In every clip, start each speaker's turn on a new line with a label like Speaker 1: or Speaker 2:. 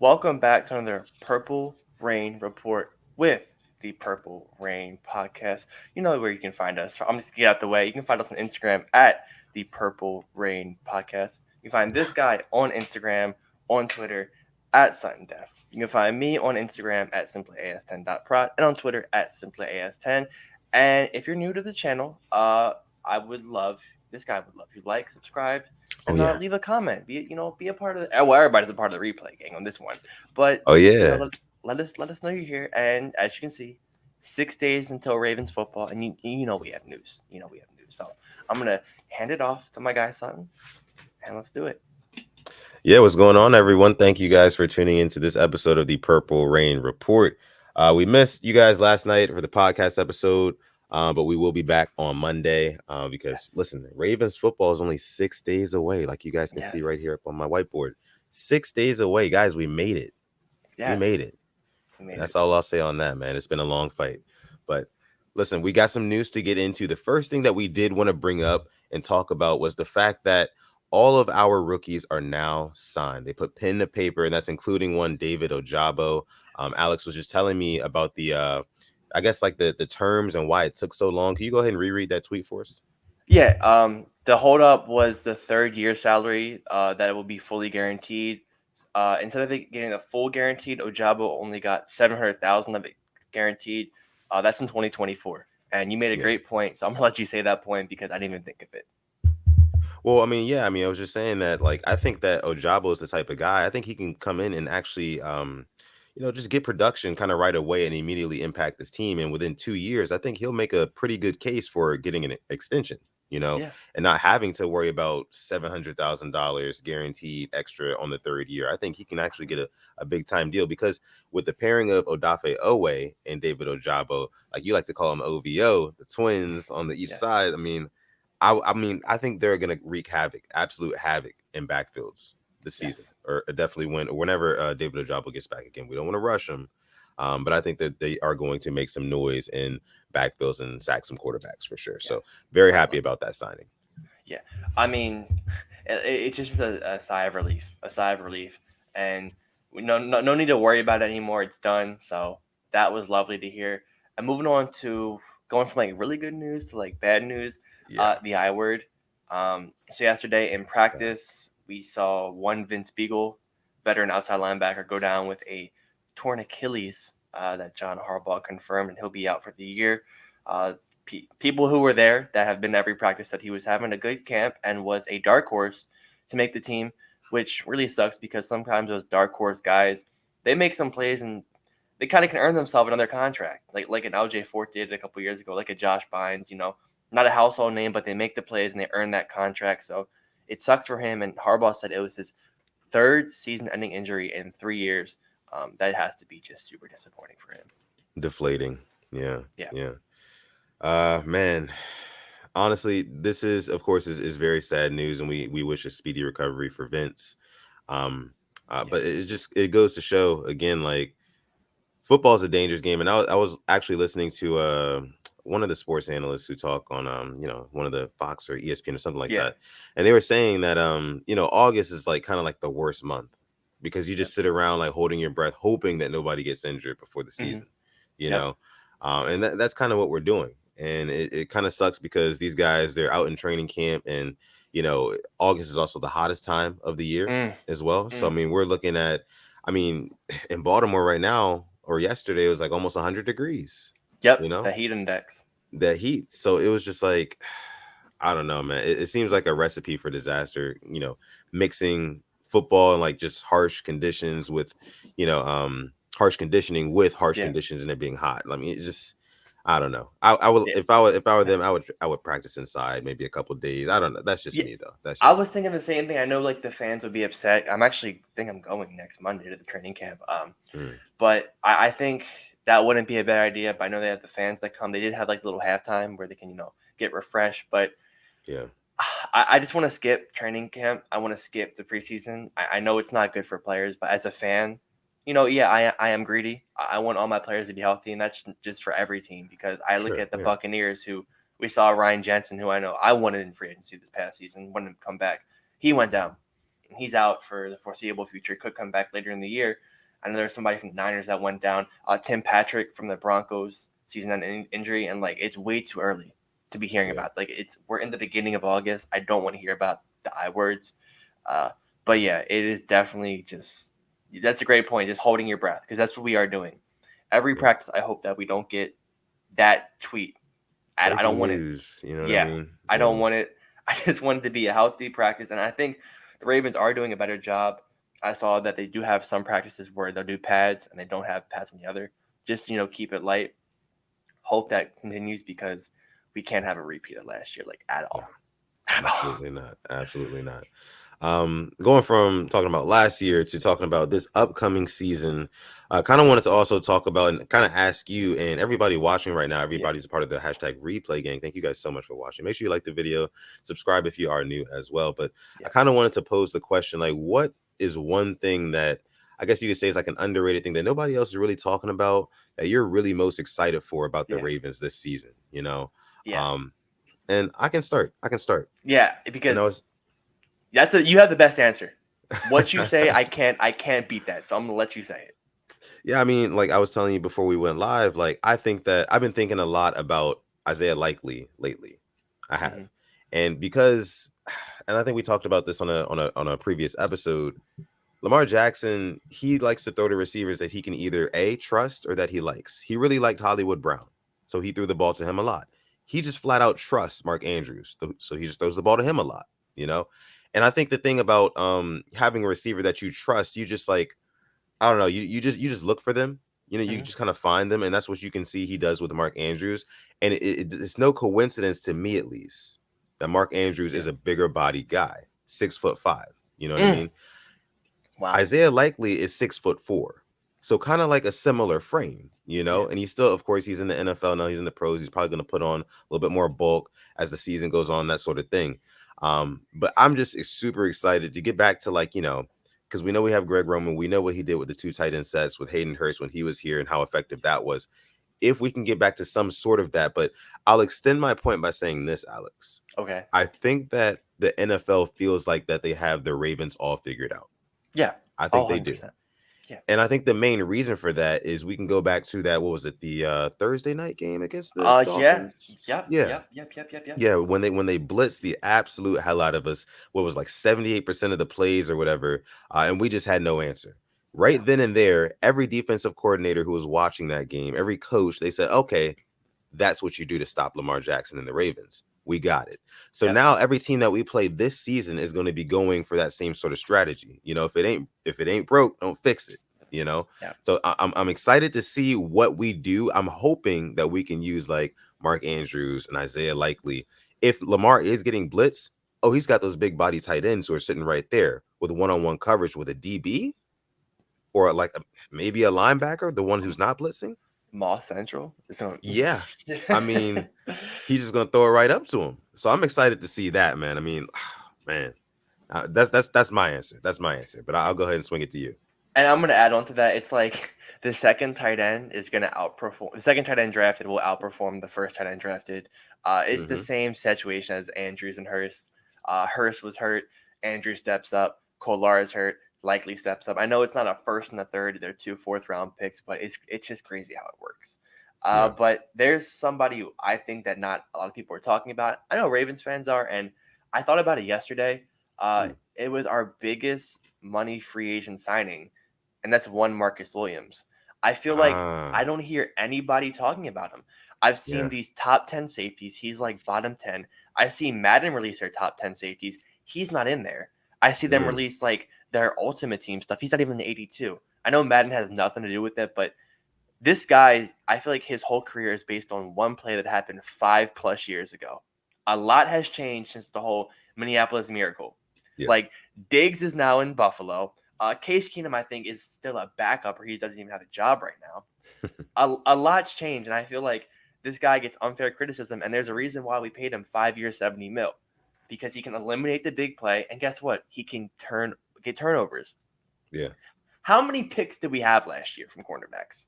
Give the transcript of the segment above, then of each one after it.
Speaker 1: Welcome back to another Purple Rain Report with the Purple Rain Podcast. You know where you can find us. I'm just gonna get out the way. You can find us on Instagram at the Purple Rain Podcast. You can find this guy on Instagram, on Twitter at Sutton Def. You can find me on Instagram at simplyas10.prod and on Twitter at simplyas10. And if you're new to the channel, I would love this guy would love you like, subscribe,
Speaker 2: Oh
Speaker 1: and
Speaker 2: yeah.
Speaker 1: leave a comment. Be a part of the. Well, everybody's a part of the replay gang on this one, but
Speaker 2: Oh
Speaker 1: you know,
Speaker 2: yeah.
Speaker 1: let us know you're here. And as you can see, 6 days until Ravens football, and we have news. We have news. So I'm gonna hand it off to my guy Sutton, and let's do it.
Speaker 2: Yeah, what's going on, everyone? Thank you guys for tuning into this episode of the Purple Rain Report. We missed you guys last night for the podcast episode, but we will be back on Monday because,
Speaker 1: Yes,
Speaker 2: listen, Ravens football is only 6 days away, like you guys can see right
Speaker 1: yes,
Speaker 2: here up on my whiteboard. 6 days away, guys. We made it. We made
Speaker 1: yes.
Speaker 2: it.
Speaker 1: We made
Speaker 2: And that's
Speaker 1: it.
Speaker 2: all I'll say on that, man. It's been a long fight. But listen, we got some news to get into. The first thing that we did want to bring up and talk about was the fact that all of our rookies are now signed. They put pen to paper, and that's including one, David Ojabo.
Speaker 1: Yes.
Speaker 2: Alex was just telling me about I guess like the terms and why it took so long. Can you go ahead and reread that tweet for us?
Speaker 1: Yeah. The holdup was the third year salary. That it will be fully guaranteed. Instead of it getting a full guaranteed, Ojabo only got 700,000 of it guaranteed. That's in 2024. And you made a
Speaker 2: Yeah.
Speaker 1: great point, so I'm gonna let you say that point because I didn't even think of it.
Speaker 2: Well, I mean, yeah, I mean, I was just saying that, like, I think that Ojabo is the type of guy. I think he can come in and actually, just get production kind of right away and immediately impact this team. And within 2 years, I think he'll make a pretty good case for getting an extension,
Speaker 1: Yeah.
Speaker 2: and not having to worry about $700,000 guaranteed extra on the third year. I think he can actually get a big time deal because with the pairing of Odafe Owe and David Ojabo, like you like to call them OVO, the twins on the each
Speaker 1: Yes.
Speaker 2: side. I mean, I think they're gonna wreak havoc, absolute havoc in backfields this season,
Speaker 1: Yes.
Speaker 2: or definitely whenever David Ojabo gets back again. We don't want to rush him, but I think that they are going to make some noise in backfields and sack some quarterbacks for sure.
Speaker 1: Yes.
Speaker 2: So very
Speaker 1: I
Speaker 2: happy
Speaker 1: love it.
Speaker 2: about that signing.
Speaker 1: Yeah. I mean, it's just a sigh of relief. A sigh of relief. And no need to worry about it anymore. It's done. So that was lovely to hear. And moving on to going from like really good news to like bad news,
Speaker 2: Yeah,
Speaker 1: the I word. So yesterday in
Speaker 2: it's back.
Speaker 1: practice, we saw one Vince Biegel, veteran outside linebacker, go down with a torn Achilles that John Harbaugh confirmed, and he'll be out for the year. Uh, People who were there that have been to every practice said he was having a good camp and was a dark horse to make the team, which really sucks because sometimes those dark horse guys they make some plays and they kind of can earn themselves another contract, like an LJ Fort did a couple years ago, like a Josh Bynes. Not a household name, but they make the plays and they earn that contract. So it sucks for him. And Harbaugh said it was his third season-ending injury in 3 years. That has to be just super disappointing for him.
Speaker 2: Deflating. Yeah,
Speaker 1: Yeah.
Speaker 2: yeah. Man, honestly, this is of course is very sad news, and we wish a speedy recovery for Vince. Um,
Speaker 1: Yeah.
Speaker 2: but it goes to show again, like football is a dangerous game. And I was actually listening to one of the sports analysts who talk on one of the Fox or ESPN or something like
Speaker 1: Yeah.
Speaker 2: that, and they were saying that August is like kind of like the worst month because you
Speaker 1: Yep.
Speaker 2: just sit around like holding your breath, hoping that nobody gets injured before the
Speaker 1: Hmm.
Speaker 2: season, you
Speaker 1: Yep.
Speaker 2: know, and that's kind of what we're doing. And it kind of sucks because these guys, they're out in training camp, and August is also the hottest time of the year
Speaker 1: Mm,
Speaker 2: as well. So I
Speaker 1: mm.
Speaker 2: mean, we're looking at, I mean, in Baltimore right now, or yesterday, it was like almost 100 degrees, you
Speaker 1: Yep.
Speaker 2: know,
Speaker 1: The heat index.
Speaker 2: that heat. So it was just like, I don't know, man. It seems like a recipe for disaster, mixing football and like just harsh conditions with, harsh conditioning with harsh
Speaker 1: Yeah.
Speaker 2: conditions and it being hot. I mean, it just, I don't know. I would,
Speaker 1: Yeah.
Speaker 2: if I were
Speaker 1: Yeah.
Speaker 2: them, I would practice inside maybe a couple days. I don't know. That's just
Speaker 1: Yeah.
Speaker 2: me though. That's
Speaker 1: I
Speaker 2: just me.
Speaker 1: was thinking the same thing. I know like the fans would be upset. I'm actually think I'm going next Monday to the training camp.
Speaker 2: Mm,
Speaker 1: But I think that wouldn't be a bad idea. But I know they have the fans that come. They did have like a little halftime where they can, get refreshed. But
Speaker 2: yeah,
Speaker 1: I just want to skip training camp. I want to skip the preseason. I know it's not good for players, but as a fan, yeah, I am greedy. I want all my players to be healthy, and that's just for every team because I look
Speaker 2: sure,
Speaker 1: at the
Speaker 2: yeah,
Speaker 1: Buccaneers, who we saw Ryan Jensen, who I know I wanted in free agency this past season, wanted him to come back. He went down, and he's out for the foreseeable future. Could come back later in the year. I know there's somebody from the Niners that went down. Tim Patrick from the Broncos, season-ending injury, and like it's way too early to be hearing
Speaker 2: Yeah.
Speaker 1: about. Like we're in the beginning of August. I don't want to hear about the I words. Uh, but yeah, it is definitely just that's a great point. Just holding your breath because that's what we are doing. Every
Speaker 2: Yeah.
Speaker 1: practice, I hope that we don't get that tweet. I
Speaker 2: Breaking
Speaker 1: don't want it.
Speaker 2: news. You know what I
Speaker 1: Yeah,
Speaker 2: mean?
Speaker 1: I
Speaker 2: Yeah.
Speaker 1: don't want it. I just want it to be a healthy practice, and I think the Ravens are doing a better job. I saw that they do have some practices where they'll do pads and they don't have pads on the other. Just keep it light. Hope that continues because we can't have a repeat of last year, like at
Speaker 2: No,
Speaker 1: all, at all.
Speaker 2: absolutely not. Absolutely not. Going from talking about last year to talking about this upcoming season, I kind of wanted to also talk about and kind of ask you and everybody watching right now.
Speaker 1: Yeah,
Speaker 2: Everybody's a part of the hashtag replay gang. Thank you guys so much for watching. Make sure you like the video, subscribe if you are new as well. But I
Speaker 1: yeah,
Speaker 2: kind of wanted to pose the question, like, what is one thing that I guess you could say is like an underrated thing that nobody else is really talking about that you're really most excited for about the
Speaker 1: yeah,
Speaker 2: Ravens this season?
Speaker 1: yeah,
Speaker 2: Um, and I can start.
Speaker 1: yeah.
Speaker 2: And I
Speaker 1: Because
Speaker 2: was
Speaker 1: you have the best answer. What you say, I can't beat that. So I'm gonna let you say it.
Speaker 2: Yeah, I mean, like I was telling you before we went live, like I think that I've been thinking a lot about Isaiah Likely lately. I have.
Speaker 1: Hmm.
Speaker 2: And because and I think we talked about this on a previous episode, Lamar Jackson, he likes to throw to receivers that he can either A, trust or that he likes. He really liked Hollywood Brown. So he threw the ball to him a lot. He just flat out trusts Mark Andrews. So he just throws the ball to him a lot, you know? And I think the thing about having a receiver that you trust, you just like I don't know. You just look for them. You
Speaker 1: Hmm.
Speaker 2: just kind of find them, and that's what you can see he does with Mark Andrews. And it's no coincidence to me, at least, that Mark Andrews
Speaker 1: Yeah.
Speaker 2: is a bigger body guy, 6'5". You know what I
Speaker 1: Mm.
Speaker 2: mean?
Speaker 1: Wow.
Speaker 2: Isaiah Likely is 6'4", so kind of like a similar frame,
Speaker 1: Yeah.
Speaker 2: And he's still, of course, he's in the NFL now. He's in the pros. He's probably going to put on a little bit more bulk as the season goes on, that sort of thing. But I'm just super excited to get back to because we know we have Greg Roman. We know what he did with the two tight end sets with Hayden Hurst when he was here and how effective that was. If we can get back to some sort of that, but I'll extend my point by saying this, Alex.
Speaker 1: Okay.
Speaker 2: I think that the NFL feels like that they have the Ravens all figured out.
Speaker 1: Yeah.
Speaker 2: I
Speaker 1: Oh,
Speaker 2: think they do.
Speaker 1: 100%. Yeah.
Speaker 2: And I think the main reason for that is we can go back to that. What was it? The Thursday night game against the
Speaker 1: Yeah.
Speaker 2: Dolphins.
Speaker 1: Yep.
Speaker 2: Yeah.
Speaker 1: Yep. Yep. Yep. Yep. Yep.
Speaker 2: Yeah. When they blitzed the absolute hell out of us, what was like 78% of the plays or whatever. And we just had no answer.
Speaker 1: Yeah.
Speaker 2: Right then and there, every defensive coordinator who was watching that game, every coach, they said, okay, that's what you do to stop Lamar Jackson and the Ravens. We got it. So
Speaker 1: Yep.
Speaker 2: now every team that we play this season is going to be going for that same sort of strategy. If it ain't broke, don't fix it. You know.
Speaker 1: Yeah.
Speaker 2: So I'm excited to see what we do. I'm hoping that we can use like Mark Andrews and Isaiah Likely. If Lamar is getting blitzed, oh, he's got those big body tight ends who are sitting right there with one-on-one coverage with a DB or like maybe a linebacker, the one who's not blitzing.
Speaker 1: Moss Central. So,
Speaker 2: Yeah, I mean, he's just gonna throw it right up to him. So I'm excited to see that, man. I mean, man, that's my answer. That's my answer. But I'll go ahead and swing it to you.
Speaker 1: and I'm gonna add on to that. It's like the second tight end is gonna outperform the second tight end drafted will outperform the first tight end drafted. It's the
Speaker 2: Hmm.
Speaker 1: same situation as Andrews and Hurst. Hurst was hurt. Andrews steps up. Kolar is hurt. Likely steps up. I know it's not a first and a third; they're two fourth-round picks, but it's just crazy how it works.
Speaker 2: Yeah.
Speaker 1: But there's somebody who I think that not a lot of people are talking about. I know Ravens fans are, and I thought about it yesterday.
Speaker 2: Mm.
Speaker 1: It was our biggest money free agent signing, and that's one Marcus Williams. I feel like I
Speaker 2: Ah,
Speaker 1: don't hear anybody talking about him. I've seen
Speaker 2: yeah.
Speaker 1: these top 10 safeties. He's like bottom 10. I see Madden release their top 10 safeties. He's not in there. I see them
Speaker 2: Mm.
Speaker 1: release like their ultimate team stuff. He's not even in the 82. I know Madden has nothing to do with it, but this guy, I feel like his whole career is based on one play that happened 5+ years ago. A lot has changed since the whole Minneapolis Miracle.
Speaker 2: Yeah.
Speaker 1: Like Diggs is now in Buffalo. Case Keenum, I think, is still a backup, or he doesn't even have a job right now. A lot's changed, and I feel like this guy gets unfair criticism, and there's a reason why we paid him 5 years, 70 mil, because he can eliminate the big play, and guess what? He can get turnovers.
Speaker 2: Yeah.
Speaker 1: How many picks did we have last year from cornerbacks?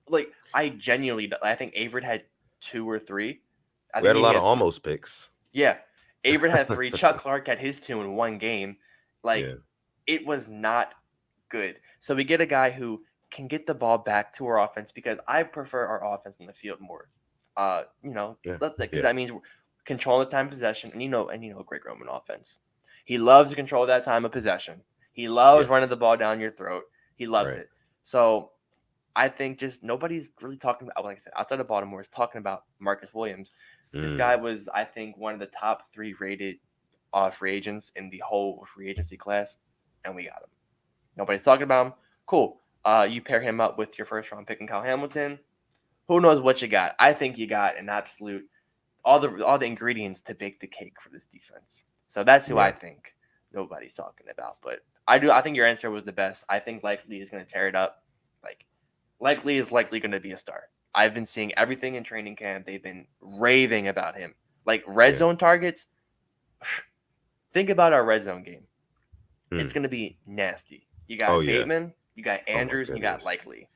Speaker 1: Like I think Averett had two or three. I
Speaker 2: We
Speaker 1: think
Speaker 2: had a
Speaker 1: maybe he
Speaker 2: lot of
Speaker 1: had
Speaker 2: almost picks.
Speaker 1: yeah. Averett had three. Chuck Clark had his two in one game. Like
Speaker 2: Yeah.
Speaker 1: it was not good. So we get a guy who can get the ball back to our offense, because I prefer our offense on the field more.
Speaker 2: Yeah.
Speaker 1: Because
Speaker 2: Yeah.
Speaker 1: that means control the time possession, and Greg Roman offense. He loves to control that time of possession. He loves
Speaker 2: Yeah.
Speaker 1: running the ball down your throat. He loves
Speaker 2: Right.
Speaker 1: it. So I think just nobody's really talking about, like I said, outside of Baltimore, is talking about Marcus Williams. This guy
Speaker 2: Mm.
Speaker 1: was, I think, one of the top 3 rated free agents in the whole free agency class, and we got him. Nobody's talking about him. Cool. You pair him up with your first round pick in Kyle Hamilton. Who knows what you got? I think you got an absolute all the ingredients to bake the cake for this defense. So that's who I
Speaker 2: Yeah.
Speaker 1: think nobody's talking about. But I think your answer was the best. I think Likely is going to tear it up. Like Likely is likely going to be a star. I've been seeing everything in training camp. They've been raving about him. Like red
Speaker 2: Yeah.
Speaker 1: zone targets. Think about our red zone game. It's
Speaker 2: Mm.
Speaker 1: going to be nasty. You
Speaker 2: Oh
Speaker 1: got
Speaker 2: yeah.
Speaker 1: Bateman, you got
Speaker 2: Oh my
Speaker 1: Andrews, and you got
Speaker 2: goodness.
Speaker 1: Likely.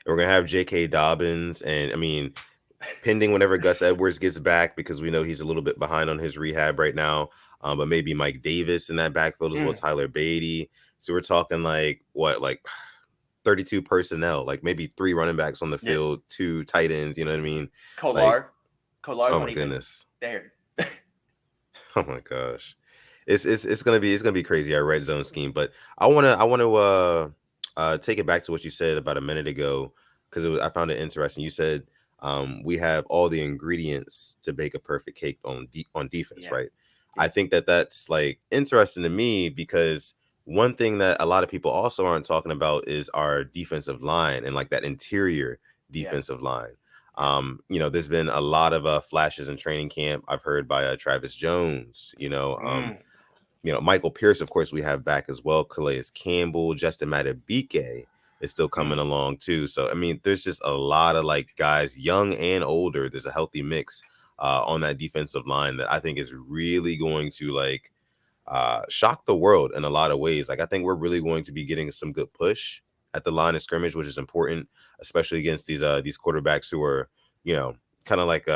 Speaker 2: We're gonna have J.K. Dobbins, and I mean, pending whenever Gus Edwards gets back, because we know he's a little bit behind on his rehab right now. But maybe Mike Davis in that backfield as well,
Speaker 1: Mm,
Speaker 2: Tyler Beatty. So we're talking like what, like 32 personnel, like maybe 3 running backs on the
Speaker 1: yeah.
Speaker 2: field, 2 tight ends. You know what I mean? Like,
Speaker 1: Kolar's
Speaker 2: oh
Speaker 1: not
Speaker 2: my
Speaker 1: even
Speaker 2: goodness.
Speaker 1: there.
Speaker 2: Oh my gosh. It's gonna be crazy, our red zone scheme. But I wanna take it back to what you said about a minute ago, because I found it interesting. You said we have all the ingredients to bake a perfect cake on defense,
Speaker 1: Yeah,
Speaker 2: right? I
Speaker 1: yeah,
Speaker 2: think that that's like interesting to me, because one thing that a lot of people also aren't talking about is our defensive line, and like that interior
Speaker 1: yeah,
Speaker 2: defensive line.
Speaker 1: yeah.
Speaker 2: There's been a lot of flashes in training camp. I've heard by Travis Jones,
Speaker 1: Mm,
Speaker 2: Michael Pierce, of course, we have back as well. Calais Campbell, Justin Madubuike is still coming
Speaker 1: mm.
Speaker 2: along too. So I mean, there's just a lot of like guys, young and older. There's a healthy mix on that defensive line that I think is really going to like shock the world in a lot of ways. Like I think we're really going to be getting some good push at the line of scrimmage, which is important, especially against these quarterbacks who are, you know, kind of like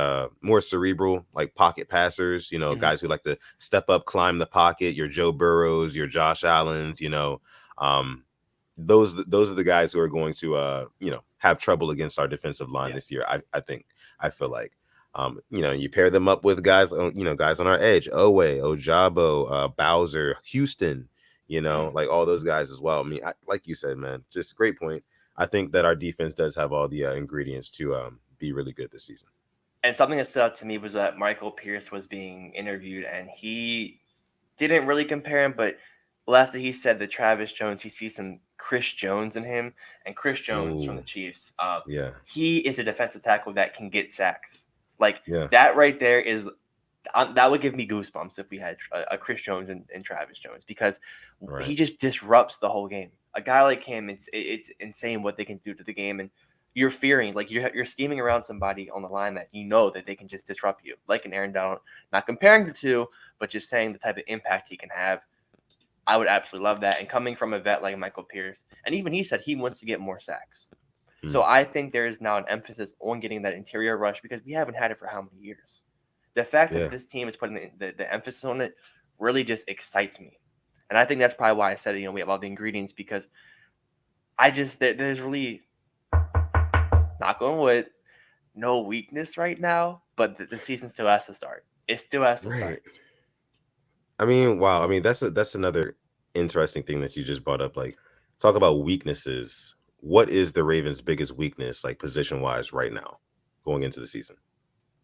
Speaker 2: more cerebral, like pocket passers,
Speaker 1: Mhm.
Speaker 2: guys who like to step up, climb the pocket, your Joe Burrows, your Josh Allens, um, those are the guys who are going to have trouble against our defensive line
Speaker 1: Yeah.
Speaker 2: this year. I think, I feel like. You pair them up with guys on our edge, Ojabo, Bowser, Houston,
Speaker 1: Mm.
Speaker 2: like all those guys as well. I mean, like you said, man, just great point. I think that our defense does have all the ingredients to be really good this season.
Speaker 1: And something that stood out to me was that Michael Pierce was being interviewed, and he didn't really compare him, but last he said that Travis Jones, he sees some Chris Jones in him, and Chris Jones from the
Speaker 2: Ooh,
Speaker 1: Chiefs,
Speaker 2: yeah,
Speaker 1: he is a defensive tackle that can get sacks. Like
Speaker 2: yeah,
Speaker 1: that right there is that would give me goosebumps if we had a Chris Jones and Travis Jones, because
Speaker 2: right,
Speaker 1: he just disrupts the whole game. A guy like him, it's insane what they can do to the game, and you're fearing, like you're scheming around somebody on the line that that they can just disrupt you, like an Aaron Donald. Not comparing the two, but just saying the type of impact he can have. I would absolutely love that. And coming from a vet like Michael Pierce, and even he said he wants to get more sacks. So
Speaker 2: mm,
Speaker 1: I think there is now an emphasis on getting that interior rush, because we haven't had it for how many years. The fact that
Speaker 2: yeah,
Speaker 1: this team is putting the emphasis on it really just excites me. And I think that's probably why I said, we have all the ingredients, because there's really, knock on wood, no weakness right now, but the season still has to start. It still has to
Speaker 2: right.
Speaker 1: start.
Speaker 2: I mean, wow. I mean, that's another interesting thing that you just brought up. Like, talk about weaknesses. What is the Ravens' biggest weakness, like position wise, right now, going into the season?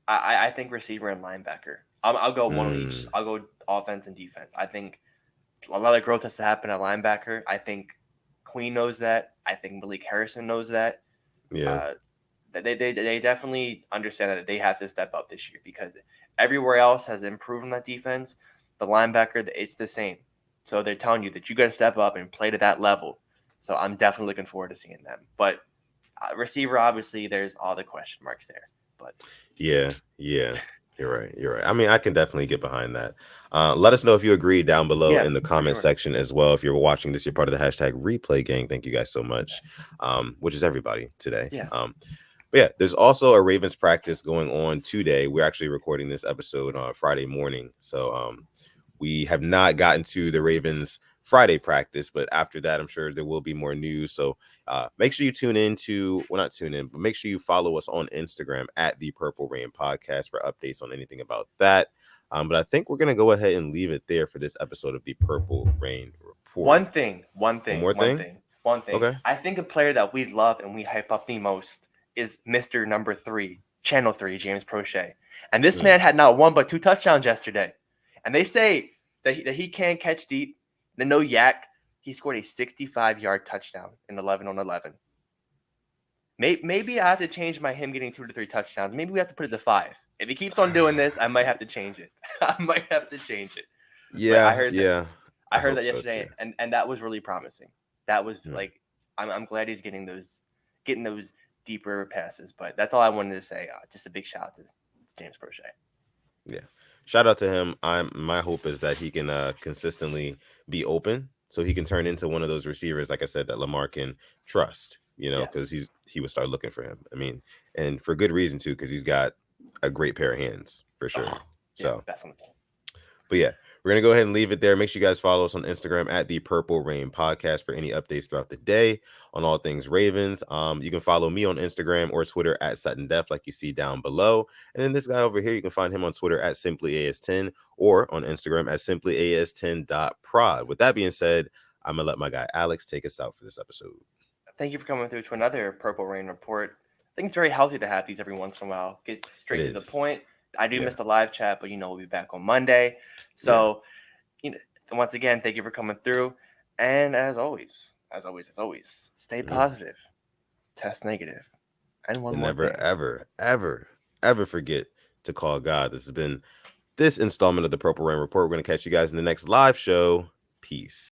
Speaker 1: I think receiver and linebacker. I'll go one on each.
Speaker 2: Mm,
Speaker 1: I'll go offense and defense. I think a lot of growth has to happen at linebacker. I think Queen knows that. I think Malik Harrison knows that.
Speaker 2: yeah,
Speaker 1: Uh, they definitely understand that they have to step up this year, because everywhere else has improved on that defense. The linebacker, it's the same. So they're telling you that you got to step up and play to that level. So I'm definitely looking forward to seeing them. But receiver, obviously, there's all the question marks there. But
Speaker 2: yeah, yeah. You're right. You're right. I mean, I can definitely get behind that. Let us know if you agree down below
Speaker 1: yeah,
Speaker 2: in the
Speaker 1: for
Speaker 2: comment
Speaker 1: sure.
Speaker 2: section as well. If you're watching this, you're part of the hashtag replay gang. Thank you guys so much, which is everybody today.
Speaker 1: Yeah.
Speaker 2: But yeah, there's also a Ravens practice going on today. We're actually recording this episode on Friday morning. So we have not gotten to the Ravens Friday practice. But after that, I'm sure there will be more news. So make sure you tune in to, well, not tune in, but make sure you follow us on Instagram at the Purple Rain Podcast for updates on anything about that. But I think we're going to go ahead and leave it there for this episode of the Purple Rain Report. One more thing?
Speaker 1: One thing.
Speaker 2: Okay.
Speaker 1: I think a player that we love and we hype up the most is Mr. Number 3, Channel 3, James Prochet. And this man had not one but 2 touchdowns yesterday. And they say that he can catch deep. The no yak. He scored a 65-yard touchdown in 11 on 11. Maybe I have to change my him getting 2 to 3 touchdowns. Maybe we have to put it to 5. If he keeps on doing this, I might have to change it. I might have to change it.
Speaker 2: Yeah,
Speaker 1: I heard
Speaker 2: yeah.
Speaker 1: I heard
Speaker 2: hope
Speaker 1: that
Speaker 2: so,
Speaker 1: yesterday,
Speaker 2: too.
Speaker 1: and that was really promising. That was like, I'm glad he's getting those deeper passes. But that's all I wanted to say. Just a big shout out to James Prochet.
Speaker 2: Yeah, shout out to him. My hope is that he can consistently be open, so he can turn into one of those receivers, like I said, that Lamar can trust. You know, because he would start looking for him. I mean, and for good reason too, because he's got a great pair of hands for sure. So
Speaker 1: best on the team.
Speaker 2: But yeah, we're going to go ahead and leave it there. Make sure you guys follow us on Instagram at the Purple Rain Podcast for any updates throughout the day on all things Ravens. You can follow me on Instagram or Twitter at Sutton Def, like you see down below. And then this guy over here, you can find him on Twitter at SimplyAS10 or on Instagram at SimplyAS10.prod. With that being said, I'm going to let my guy Alex take us out for this episode.
Speaker 1: Thank you for coming through to another Purple Rain Report. I think it's very healthy to have these every once in a while. Get straight to the point. I do miss the live chat, but we'll be back on Monday. So, once again, thank you for coming through. And as always, stay positive, test negative, and
Speaker 2: never, ever forget to call God. This has been this installment of the Purple Rain Report. We're going to catch you guys in the next live show. Peace.